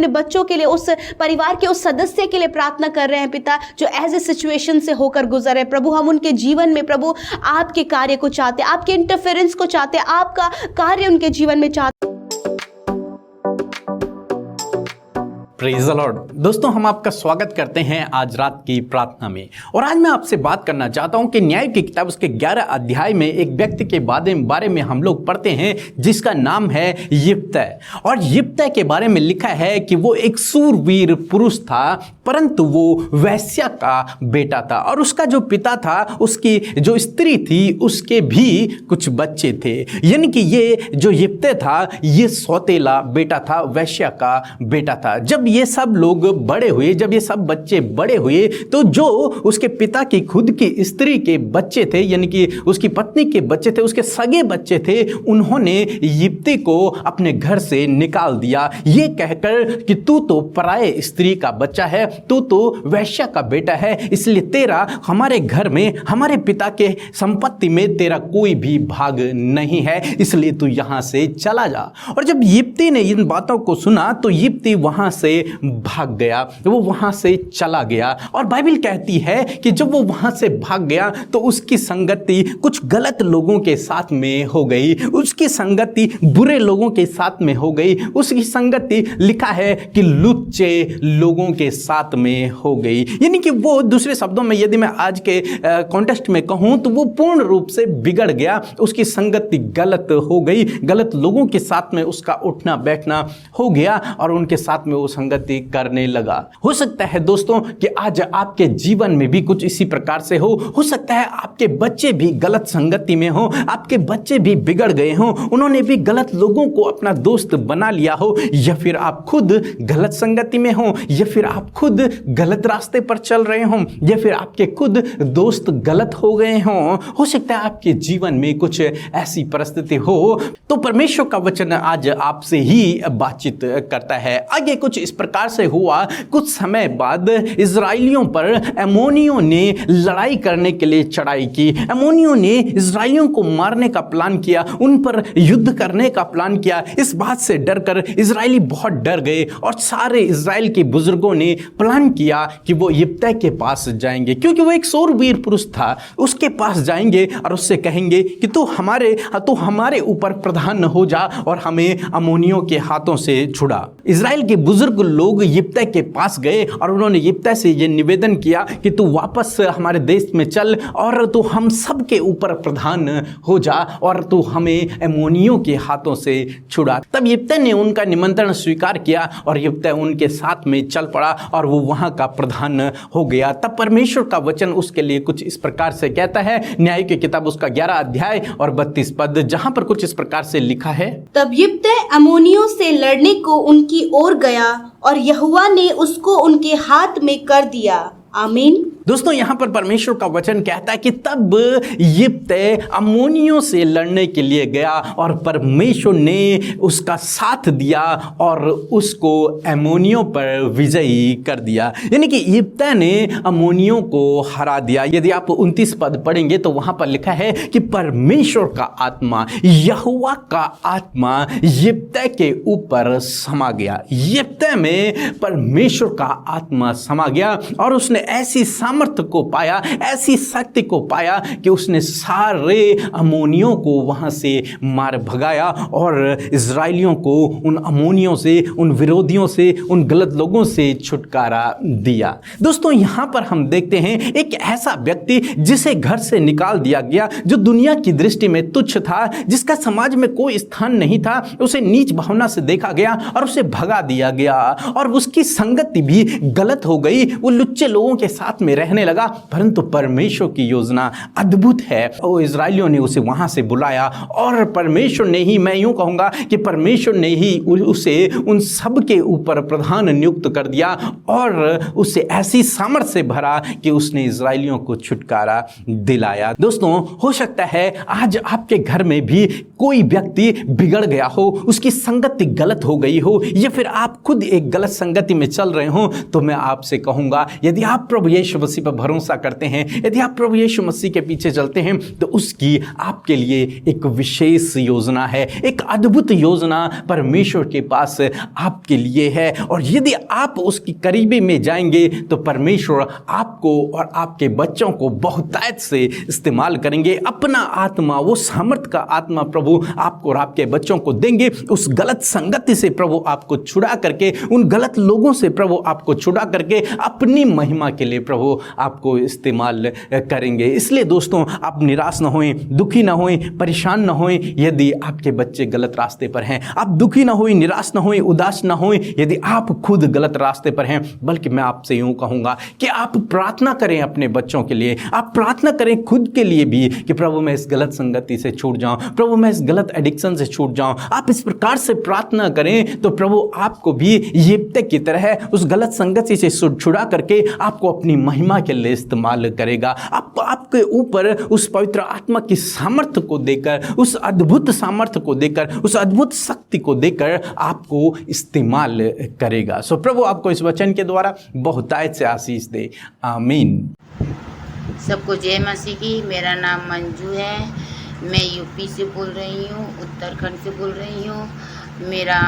अपने बच्चों के लिए, उस परिवार के उस सदस्य के लिए प्रार्थना कर रहे हैं पिता, जो ऐसे सिचुएशन से होकर गुजरे। प्रभु हम उनके जीवन में प्रभु आपके कार्य को चाहते, आपके इंटरफेरेंस को चाहते, आपका कार्य उनके जीवन में चाहते। Praise the Lord. दोस्तों, हम आपका स्वागत करते हैं आज रात की प्रार्थना में। और आज मैं आपसे बात करना चाहता हूं कि न्याय की किताब उसके 11 अध्याय में एक व्यक्ति के बारे में हम लोग पढ़ते हैं जिसका नाम है यिप्तै। और यिप्तै के बारे में लिखा है कि वो एक सूरवीर पुरुष था, परंतु वो वेश्या का बेटा था। और उसका जो पिता था, उसकी जो स्त्री थी, उसके भी कुछ बच्चे थे। यानी कि ये जो यिप्तै था, ये सौतेला बेटा था, वेश्या का बेटा था। जब ये सब लोग बड़े हुए, जब ये सब बच्चे बड़े हुए, तो जो उसके पिता की खुद की स्त्री के बच्चे थे, यानी कि उसकी पत्नी के बच्चे थे, उसके सगे बच्चे थे, उन्होंने यिप्तै को अपने घर से निकाल दिया, ये कहकर कि तू तो पराये स्त्री का बच्चा है, तू तो वैश्या का बेटा है, इसलिए तेरा हमारे घर में, हमारे पिता के संपत्ति में तेरा कोई भी भाग नहीं है, इसलिए तू यहां से चला जा। और जब यिप्तै ने इन बातों को सुना तो यिप्तै वहां से भाग गया, वो वहां से चला गया। और बाइबल कहती है कि जब वो वहां से भाग गया तो उसकी संगति कुछ गलत लोगों के साथ में हो गई, उसकी संगति बुरे लोगों के साथ में हो गई, उसकी संगति लिखा है कि लुच्चे लोगों के साथ में हो गई। यानी कि वो, दूसरे शब्दों में यदि मैं आज के कॉन्टेक्स्ट में कहूं तो वो पूर्ण रूप से बिगड़ गया, उसकी संगति गलत हो गई, गलत लोगों के साथ में उसका उठना बैठना हो गया और उनके साथ में वो संगति करने लगा। हो सकता है दोस्तों कि आज आपके जीवन में भी कुछ इसी प्रकार से हो सकता है आपके बच्चे भी गलत संगति में हो, आपके बच्चे भी बिगड़ गए हो, उन्होंने भी गलत लोगों को अपना दोस्त बना लिया हो, या फिर आप खुद गलत संगति में हो, या फिर आप खुद गलत रास्ते पर चल रहे हो, या फिर आपके खुद दोस्त गलत हो गए हो सकता है आपके जीवन में कुछ ऐसी परिस्थिति हो। तो परमेश्वर का वचन आज आपसे ही बातचीत करता है। आगे कुछ इस प्रकार से हुआ, कुछ समय बाद इजराइलियों पर अम्मोनियों ने लड़ाई करने के लिए चढ़ाई की। अम्मोनियों ने इजराइलियों को मारने का प्लान किया, उन पर युद्ध करने का प्लान किया। इस बात से डरकर इजराइली बहुत डर गए और सारे इजराइल के बुजुर्गों ने प्लान किया कि वो यिप्तै के पास जाएंगे, क्योंकि वो एक सूरवीर पुरुष था। उसके पास जाएंगे और उससे कहेंगे कि तू हमारे ऊपर प्रधान हो जा और हमें अम्मोनियों के हाथों से छुड़ा। इजराइल के बुजुर्ग लोग यिप्तै के पास गए और उन्होंने यिप्तै से यह निवेदन किया कि तू वापस हमारे देश में चल और तू हम सब के ऊपर प्रधान हो जा और तू हमें अम्मोनियों के हाथों से छुड़ा। तब यिप्तै ने उनका निमंत्रण स्वीकार किया और यिप्तै उनके साथ में चल पड़ा और वो वहां का प्रधान हो गया। तब परमेश्वर का वचन उसके लिए कुछ इस प्रकार से कहता है, न्याय की किताब उसका 11 अध्याय और 32 पद, जहां पर कुछ इस प्रकार से लिखा है, तब यिप्तै अम्मोनियों से लड़ने को उनकी ओर गया और यहोवा ने उसको उनके हाथ में कर दिया। आमीन। दोस्तों, यहां पर परमेश्वर का वचन कहता है कि तब यिप्तै अम्मोनियों से लड़ने के लिए गया और परमेश्वर ने उसका साथ दिया और उसको अम्मोनियों पर विजयी कर दिया। यानी कि यिप्तै ने अम्मोनियों को हरा दिया। यदि आप 29 पद पढ़ेंगे तो वहां पर लिखा है कि परमेश्वर का आत्मा, यहोवा का आत्मा यिप्तै के ऊपर समा गया। यिप्तै में परमेश्वर का आत्मा समा गया और उसने ऐसी सामर्थ्य को पाया, ऐसी शक्ति को पाया कि उसने सारे अम्मोनियों को वहां से मार भगाया और इजराइलियों को उन अम्मोनियों से, उन विरोधियों से, उन गलत लोगों से छुटकारा दिया। दोस्तों, यहां पर हम देखते हैं एक ऐसा व्यक्ति जिसे घर से निकाल दिया गया, जो दुनिया की दृष्टि में तुच्छ था, जिसका समाज में कोई स्थान नहीं था, उसे नीच भावना से देखा गया और उसे भगा दिया गया और उसकी संगति भी गलत हो गई। वो लुच्चे लोगों के साथ में रहने लगा, परंतु परमेश्वर की योजना अद्भुत है। वो इजराइलियों ने उसे वहां से बुलाया और परमेश्वर ने ही, मैं यूं कहूंगा कि परमेश्वर ने ही उसे उन सब के ऊपर प्रधान नियुक्त कर दिया और उसे ऐसी सामर्थ से भरा कि उसने इजराइलियों को छुटकारा दिलाया। दोस्तों, हो सकता है आज आपके घर में भी कोई व्यक्ति बिगड़ गया हो, उसकी संगति गलत हो गई हो, या फिर आप खुद एक गलत संगति में चल रहे हो, तो मैं आपसे कहूंगा, यदि आप प्रभु यीशु मसीह पर भरोसा करते हैं, यदि आप प्रभु यीशु मसीह के पीछे चलते हैं, तो उसकी आपके लिए एक विशेष योजना है, एक अद्भुत योजना परमेश्वर के पास आपके लिए है। और यदि आप उसकी करीबी में जाएंगे तो परमेश्वर आपको और आपके बच्चों को बहुतायत से इस्तेमाल करेंगे। अपना आत्मा, वो सामर्थ का आत्मा प्रभु आपको और आपके बच्चों को देंगे। उस गलत संगति से प्रभु आपको छुड़ा करके, उन गलत लोगों से प्रभु आपको छुड़ा करके अपनी महिमा के लिए प्रभु आपको इस्तेमाल करेंगे। इसलिए दोस्तों, आप निराश ना होएं, दुखी ना होएं, परेशान ना होएं यदि आपके बच्चे गलत रास्ते पर हैं। आप दुखी ना होएं, निराश ना होएं, उदास ना होएं यदि आप खुद गलत रास्ते पर हैं। बल्कि मैं आपसे यूं कहूंगा कि आप प्रार्थना करें अपने बच्चों के लिए, आप प्रार्थना करें खुद के लिए भी कि प्रभु मैं इस गलत संगति से छूट जाऊं, प्रभु मैं इस गलत एडिक्शन से छूट जाऊं। आप इस प्रकार से प्रार्थना करें तो प्रभु आपको भी यिप्तह की तरह उस गलत संगति से छुड़ा करके आपको अपनी महिमा के लिए इस्तेमाल करेगा। आपके ऊपर उस पवित्र आत्मा की सामर्थ्य को देकर, उस अद्भुत सामर्थ्य को देकर, उस अद्भुत शक्ति को देकर आपको इस्तेमाल करेगा। सो प्रभु आपको इस वचन के द्वारा बहुतायत से आशीष दे। आमीन। सबको जय मसीह की। मेरा नाम मंजू है, मैं यूपी से बोल रही हूँ, उत्तराखंड से बोल रही हूँ। मेरा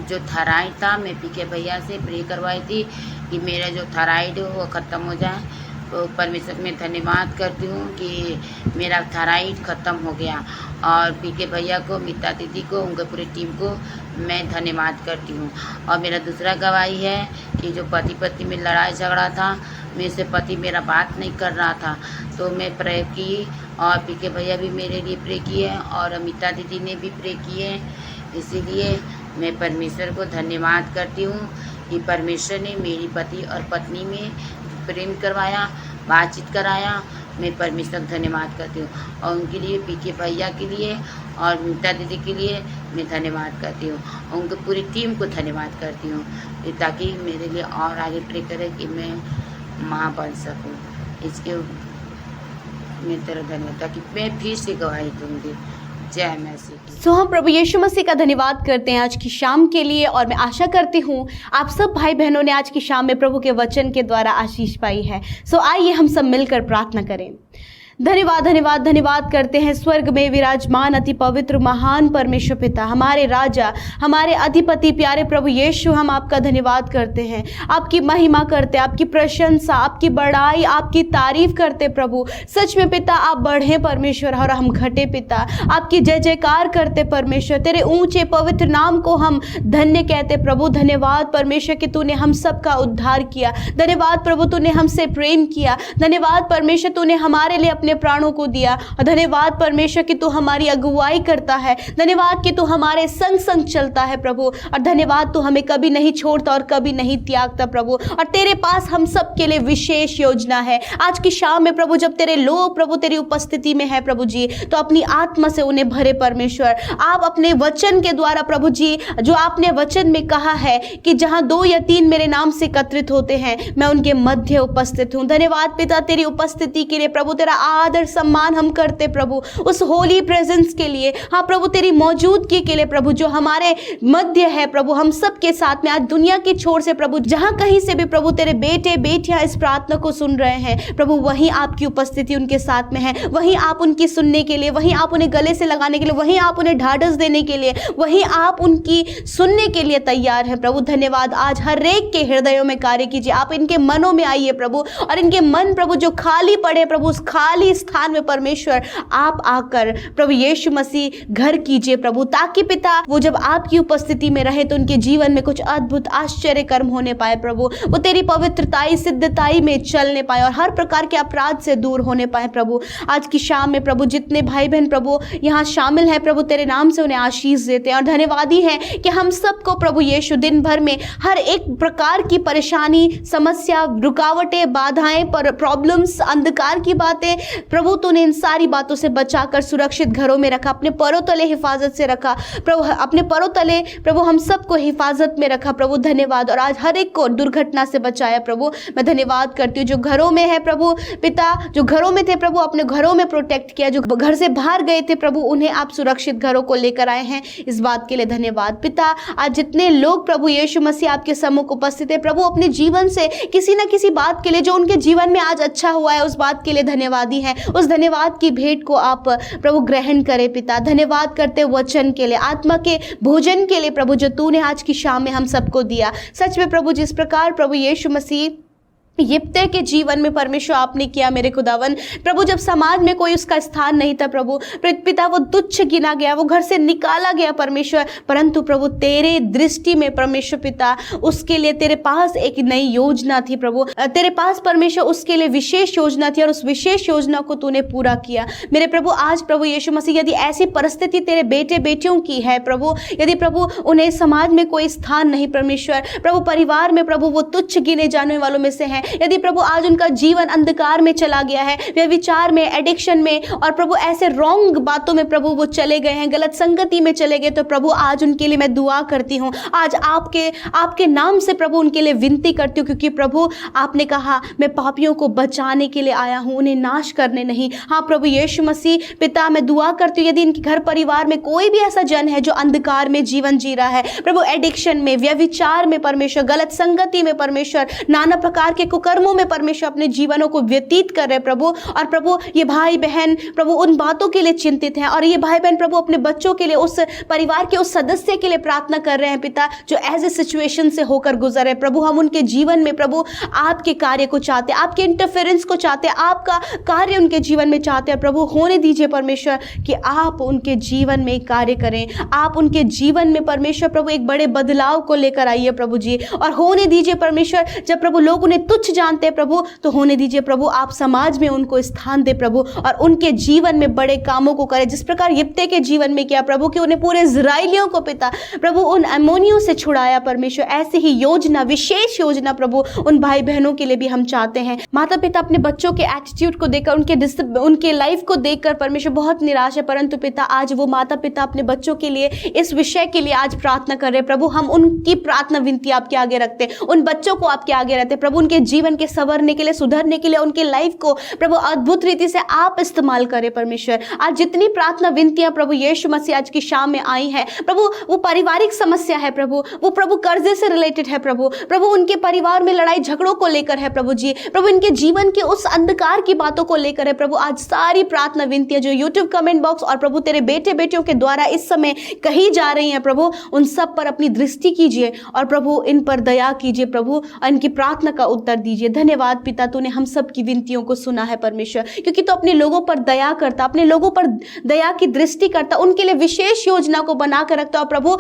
जो थायराइड था, मैं पीके भैया से प्रे करवाई थी कि मेरा जो थायराइड है वो ख़त्म हो जाए। तो परमेश्वर में धन्यवाद करती हूँ कि मेरा थायराइड ख़त्म हो गया। और पीके भैया को, मीता दीदी को, उनके पूरी टीम को मैं धन्यवाद करती हूँ। और मेरा दूसरा गवाही है कि जो पति पत्नी में लड़ाई झगड़ा था, मेरे से पति मेरा बात नहीं कर रहा था, तो मैं प्रे की और पीके भैया भी मेरे लिए प्रे किए और अमिता दीदी ने भी प्रे किए। इसीलिए मैं परमेश्वर को धन्यवाद करती हूँ कि परमेश्वर ने मेरी पति और पत्नी में प्रेम करवाया, बातचीत कराया। मैं परमेश्वर का धन्यवाद करती हूँ और उनके लिए, पीके भैया के लिए और मीता दीदी के लिए मैं धन्यवाद करती हूँ और उनकी पूरी टीम को धन्यवाद करती हूँ, ताकि मेरे लिए और आगे प्रे करे कि मैं माँ बन सकूँ। इसके मैं तेरा धन्यवाद, ताकि मैं फिर से गवाही दूँगी। जय मसीह। सो हम प्रभु यीशु मसीह का धन्यवाद करते हैं आज की शाम के लिए। और मैं आशा करती हूँ आप सब भाई बहनों ने आज की शाम में प्रभु के वचन के द्वारा आशीष पाई है। सो आइए हम सब मिलकर प्रार्थना करें। धन्यवाद धन्यवाद धन्यवाद करते हैं स्वर्ग में विराजमान अति पवित्र महान परमेश्वर पिता, हमारे राजा, हमारे अधिपति प्यारे प्रभु यीशु, हम आपका धन्यवाद करते हैं, आपकी महिमा करते, आपकी प्रशंसा, आपकी बड़ाई, आपकी तारीफ करते प्रभु। सच में पिता आप बढ़े परमेश्वर और हम घटे पिता, आपकी जय जयकार करते परमेश्वर। तेरे ऊंचे पवित्र नाम को हम धन्य कहते प्रभु। धन्यवाद परमेश्वर कि तूने हम सबका उद्धार किया। धन्यवाद प्रभु तूने हमसे प्रेम किया। धन्यवाद परमेश्वर तूने हमारे लिए अपने प्राणों को दिया। और धन्यवाद परमेश्वर कि तू हमारी अगुवाई करता है। धन्यवाद कि तू हमारे संग संग चलता है प्रभु। और धन्यवाद तू हमें कभी नहीं छोड़ता और कभी नहीं त्यागता प्रभु। और तेरे पास हम सब के लिए विशेष योजना है। आज की शाम में प्रभु जब तेरे लोग प्रभु तेरी उपस्थिति में है प्रभु जी, तो अपनी आत्मा से उन्हें भरे परमेश्वर। आप अपने वचन के द्वारा प्रभु जी, जो आपने वचन में कहा है कि जहां 2 या 3 मेरे नाम से एकत्रित होते हैं, मैं उनके मध्य उपस्थित हूं। धन्यवाद पिता तेरी उपस्थिति के लिए प्रभु। तेरा आदर सम्मान हम करते प्रभु उस होली प्रेजेंस के लिए। हाँ प्रभु तेरी मौजूदगी के लिए प्रभु, जो हमारे मध्य है प्रभु, हम सब के साथ में आज दुनिया के छोर से प्रभु, जहां कहीं से भी प्रभु तेरे बेटे बेटियां इस प्रार्थना को सुन रहे हैं प्रभु, वहीं आपकी उपस्थिति उनके साथ में है। वहीं आप उनकी सुनने के लिए, वहीं आप उन्हें गले से लगाने के लिए, वहीं आप उन्हें ढाढ़स देने के लिए, वहीं आप उनकी सुनने के लिए तैयार हैं प्रभु। धन्यवाद। आज हर एक के हृदयों में कार्य कीजिए। आप इनके मनों में आइए प्रभु, और इनके मन प्रभु जो खाली पड़े प्रभु, उस खाली स्थान में परमेश्वर आप आकर प्रभु यीशु मसीह घर कीजिए प्रभु, ताकि पिता वो जब आपकी उपस्थिति में रहे तो उनके जीवन में कुछ अद्भुत आश्चर्य कर्म होने पाए प्रभु। वो तेरी पवित्रताई सिद्धताई में चलने पाए और हर प्रकार के अपराध से दूर होने पाए प्रभु। आज की शाम में प्रभु जितने भाई बहन प्रभु यहाँ शामिल हैं प्रभु, तेरे नाम से उन्हें आशीष देते हैं। और धन्यवादी हैं कि हम सबको प्रभु यीशु दिन भर में हर एक प्रकार की परेशानी, समस्या, रुकावटें, बाधाएं, प्रॉब्लम्स, अंधकार की बातें, प्रभु तूने इन सारी बातों से बचाकर सुरक्षित घरों में रखा, अपने पैरों तले हिफाजत से रखा प्रभु, अपने पैरों तले प्रभु हम सबको हिफाजत में रखा प्रभु, धन्यवाद। और आज हर एक को दुर्घटना से बचाया प्रभु, मैं धन्यवाद करती हूँ। जो घरों में है प्रभु पिता, जो घरों में थे प्रभु अपने घरों में प्रोटेक्ट किया, जो घर से बाहर गए थे प्रभु उन्हें आप सुरक्षित घरों को लेकर आए हैं, इस बात के लिए धन्यवाद पिता। आज जितने लोग प्रभु यीशु मसीह आपके सम्मुख उपस्थित है प्रभु, अपने जीवन से किसी न किसी बात के लिए जो उनके जीवन में आज अच्छा हुआ है उस बात के लिए धन्यवादी हैं, उस धन्यवाद की भेंट को आप प्रभु ग्रहण करें पिता। धन्यवाद करते वचन के लिए, आत्मा के भोजन के लिए प्रभु, जो तूने आज की शाम में हम सबको दिया। सच में प्रभु जिस प्रकार प्रभु यीशु मसीह यिप्तह के जीवन में परमेश्वर आपने किया मेरे खुदावन प्रभु, जब समाज में कोई उसका स्थान नहीं था प्रभु पिता, वो तुच्छ गिना गया, वो घर से निकाला गया परमेश्वर, परंतु प्रभु तेरे दृष्टि में परमेश्वर पिता उसके लिए तेरे पास एक नई योजना थी प्रभु, तेरे पास परमेश्वर उसके लिए विशेष योजना थी और उस विशेष योजना को तूने पूरा किया मेरे प्रभु। आज प्रभु यीशु मसीह यदि ऐसी परिस्थिति तेरे बेटे बेटियों की है प्रभु, यदि प्रभु उन्हें समाज में कोई स्थान नहीं परमेश्वर प्रभु, परिवार में प्रभु वो तुच्छ गिने जाने वालों में से हैं, यदि प्रभु आज उनका जीवन अंधकार में चला गया है, वे विचार में, एडिक्शन में और प्रभु ऐसे रॉन्ग बातों में प्रभु वो चले गए हैं, गलत संगति में चले गए, तो प्रभु आज उनके लिए मैं दुआ करती हूँ, आज आपके नाम से प्रभु उनके लिए विनती करती हूँ, क्योंकि प्रभु आपने कहा मैं पापियों को बचाने के लिए आया हूँ, उन्हें नाश करने नहीं। हाँ प्रभु यीशु मसीह पिता, मैं दुआ करती हूँ यदि इनके घर परिवार में कोई भी ऐसा जन है जो अंधकार में जीवन जी रहा है प्रभु, एडिक्शन में, व्यभिचार में परमेश्वर, गलत संगति में परमेश्वर, नाना प्रकार के कुकर्मों में परमेश्वर अपने जीवनों को व्यतीत कर रहे प्रभु, और प्रभु ये भाई बहन प्रभु उन बातों के लिए चिंतित हैं, और ये भाई बहन प्रभु अपने बच्चों के लिए, उस परिवार के उस सदस्य के लिए प्रार्थना कर रहे हैं पिता, जो ऐसे सिचुएशन से होकर गुजर रहे प्रभु। हम उनके जीवन में प्रभु आपके कार्य को चाहते, आपके इंटरफेरेंस को चाहते, आपका कार्य उनके जीवन में चाहते हैं प्रभु। होने दीजिए परमेश्वर कि आप उनके जीवन में कार्य करें, आप उनके जीवन में परमेश्वर प्रभु एक बड़े बदलाव को लेकर आइए प्रभु जी, और होने दीजिए परमेश्वर जब प्रभु लोग उन्हें तुच्छ जानते हैं प्रभु, तो होने दीजिए प्रभु आप समाज में उनको स्थान दे प्रभु, और उनके जीवन में बड़े कामों को करें, जिस प्रकार यिप्तह के जीवन में किया प्रभु कि उन्हें पूरे इस्राएलियों को पिता प्रभु उन अम्मोनियों से छुड़ाया परमेश्वर। ऐसी ही योजना, विशेष योजना प्रभु उन भाई बहनों के लिए भी हम चाहते हैं। माता पिता अपने बच्चों के एटीट्यूड को देखकर, उनके लाइफ को देखकर परमेश्वर बहुत निराश है, परंतु पिता आज वो माता पिता अपने बच्चों के लिए इस विषय के लिए आज प्रार्थना कर रहे हैं प्रभु। हम उनकी प्रार्थना विनती आपके आगे रखते हैं, उन बच्चों को आपके आगे रखते हैं प्रभु, उनके जीवन के संवरने के लिए, सुधरने के लिए, उनके लाइफ को प्रभु अद्भुत रीति से आप इस्तेमाल करें परमेश्वर। आज जितनी प्रार्थना विनतियां प्रभु यीशु मसीह आज की शाम में आई हैं प्रभु, वो पारिवारिक समस्या है प्रभु, वो प्रभु कर्जे से रिलेटेड है प्रभु, उनके परिवार में लड़ाई झगड़ों को लेकर है प्रभु जी, प्रभु इनके जीवन के उस अंधकार की बातों को लेकर है प्रभु। आज सारी प्रार्थना विनतियां जो यूट्यूब कमेंट बॉक्स और प्रभु तेरे बेटे बेटियों के द्वारा इस समय कही जा रही हैं प्रभु, उन सब पर अपनी दृष्टि कीजिए और प्रभु इन पर दया कीजिए प्रभु, और इनकी प्रार्थना का उत्तर दीजिए। धन्यवाद पिता, तूने हम सब की विनतियों को सुना है परमेश्वर, क्योंकि तू अपने लोगों पर दया करता, अपने लोगों पर दया की दृष्टि करता, उनके लिए विशेष योजना को बनाकर रखता, और प्रभु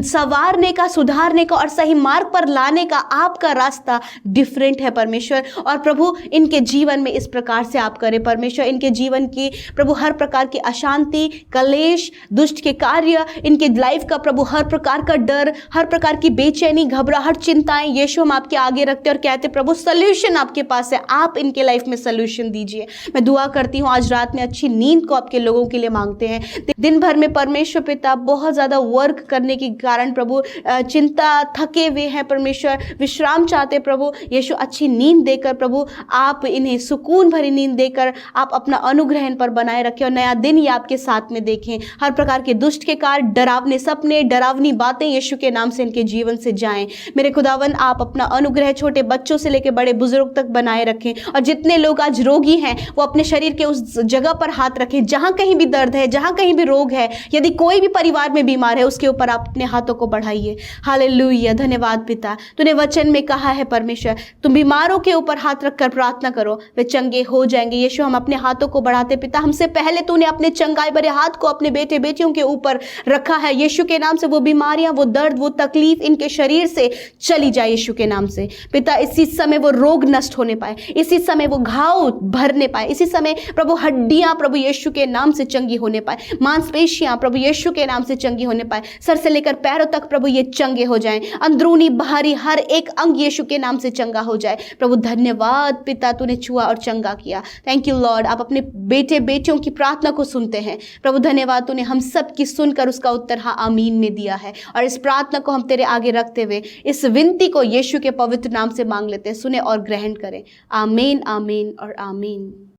संवारने का, सुधारने का और सही मार्ग पर लाने का आपका रास्ता डिफरेंट है परमेश्वर। और प्रभु इनके जीवन में इस प्रकार से आप करें परमेश्वर, इनके जीवन की प्रभु हर प्रकार की अशांति, कलेश, दुष्ट के कार्य, इनके लाइफ का प्रभु हर प्रकार का डर, हर प्रकार की बेचैनी, घबराहट, चिंताएं यीशु हम आपके आगे रखते और कहते प्रभु सल्यूशन आपके पास है, आप इनके लाइफ में सल्यूशन दीजिए। मैं दुआ करती हूँ आज रात में अच्छी नींद को आपके लोगों के लिए मांगते हैं। दिन भर में परमेश्वर पिता बहुत ज़्यादा वर्क करने के कारण प्रभु चिंता, थके हुए हैं परमेश्वर, विश्राम चाहते प्रभु यीशु, अच्छी नींद देकर प्रभु आप इन्हें सुकून भरी नींद देकर आप अपना अनुग्रह इन पर बनाए रखें और नया दिन ये आपके साथ में देखें। हर प्रकार के दुष्ट के कार्य, डरावने सपने, डरावनी बातें यीशु के नाम से इनके जीवन से जाएं। मेरे खुदावन आप अपना अनुग्रह छोटे बच्चों से लेकर बड़े बुजुर्ग तक बनाए रखें, और जितने लोग आज रोगी हैं वो अपने शरीर के उस जगह पर हाथ रखें जहां कहीं भी दर्द है, जहां कहीं भी रोग है, यदि कोई भी परिवार में बीमार है उसके ऊपर आप अपने हाथों को बढ़ाइए। हालेलुया, धन्यवाद पिता, तूने वचन में कहा है परमेश्वर तुम बीमारों के ऊपर हाथ रखकर प्रार्थना करो वे चंगे हो जाएंगे। यीशु हम अपने हाथों को बढ़ाते पिता, हमसे पहले तूने अपने चंगाई भरे हाथ को अपने बेटे बेटियों के ऊपर रखा है यीशु के नाम से। वो बीमारियां, वो दर्द, वो तकलीफ इनके शरीर से चली जाए यीशु के नाम से पिता। इसी समय समय वो रोग नष्ट होने पाए, इसी समय वो घाव भरने पाए, इसी समय प्रभु हड्डियां प्रभु यीशु के नाम से चंगी होने पाए, मांसपेशियां प्रभु यीशु के नाम से चंगी होने पाए, सर से लेकर पैरों तक प्रभु ये चंगे हो जाएं, अंदरूनी बाहरी हर एक अंग यीशु के नाम से चंगा हो जाए। प्रभु धन्यवाद पिता, तूने छुआ और चंगा किया। थैंक यू लॉर्ड, आप अपने बेटे बेटियों की प्रार्थना को सुनते हैं। प्रभु धन्यवाद, तूने हम सब की सुनकर उसका उत्तर हाँ आमीन में दिया है, और इस प्रार्थना को हम तेरे आगे रखते हुए इस विनती को यीशु के पवित्र नाम से मांग लेते हैं, सुने और ग्रहण करें। आमीन, आमीन और आमीन।